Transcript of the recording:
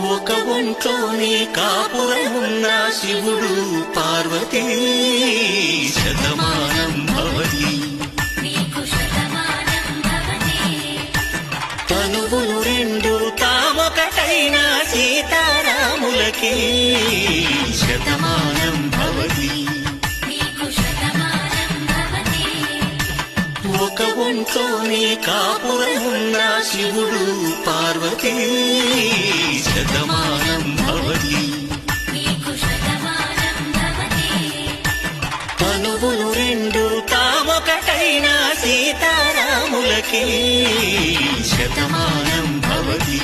ఒక ఒంట్లోనే కాపురమున్న శివుడు పార్వతీ శతమానం భవతి తనువులు రెండు తామొకటైన సీతారాములకి శతమానం భవతి ఒక ఒంట్లోనే కాపురమున్న శివుడు పార్వతీ శతమానం భవతి తనువులు రెండు తామొకటైన సీతారాములకి శతమానం భవతి